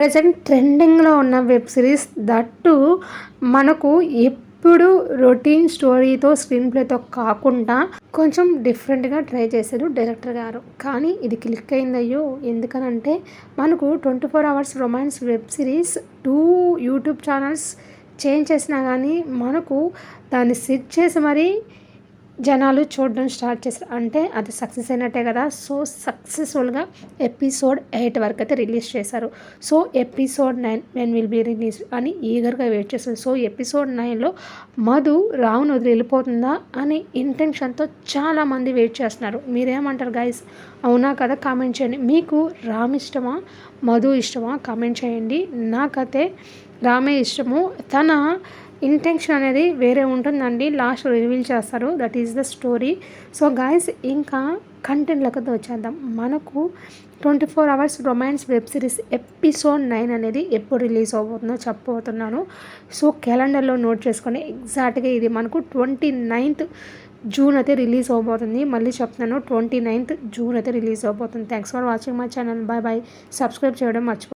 Present ట్రెండింగ్లో ఉన్న web series that మనకు ఎప్పుడు రొటీన్ స్టోరీతో స్క్రీన్ ప్లేతో కాకుండా కొంచెం డిఫరెంట్గా ట్రై చేశారు డైరెక్టర్ గారు. కానీ ఇది క్లిక్ అయిందయ్యో, ఎందుకనంటే మనకు 24 hours romance web series 2 YouTube channels change చేసినా కానీ మనకు దాన్ని సెట్ చేసి మరీ జనాలు చూడడం స్టార్ట్ చేశారు. అంటే అది సక్సెస్ అయినట్టే కదా. సో సక్సెస్ఫుల్గా ఎపిసోడ్ 8 వరకు అయితే రిలీజ్ చేశారు. So episode 9 when will be release అని ఈగర్గా వెయిట్ చేస్తారు. సో ఎపిసోడ్ 9లో మధు రావును వదిలి వెళ్ళిపోతుందా అనే ఇంటెన్షన్తో చాలామంది వెయిట్ చేస్తున్నారు. మీరేమంటారు గైస్? అవునా కదా? కామెంట్ చేయండి. మీకు రామ్ ఇష్టమా, మధు ఇష్టమా? కామెంట్ చేయండి. నాకైతే రామే ఇష్టము. తన ఇంటెన్షన్ అనేది వేరే ఉంటుందండి. లాస్ట్ రివీల్ చేస్తారు. That is the story. So guys, ఇంకా కంటెంట్లోకి వచ్చేద్దాం. మనకు 24 hours romance web series episode 9 అనేది ఎప్పుడు రిలీజ్ అవబోతుందో చెప్పబోతున్నాను. సో క్యాలెండర్లో నోట్ చేసుకొని ఎగ్జాక్ట్గా ఇది మనకు 29th జూన్ అయితే రిలీజ్ అవబోతుంది. మళ్ళీ చెప్తున్నాను, 29th జూన్ అయితే రిలీజ్ అవబోతుంది. Thanks for watching my channel. Bye bye. Subscribe చేయడం మర్చిపో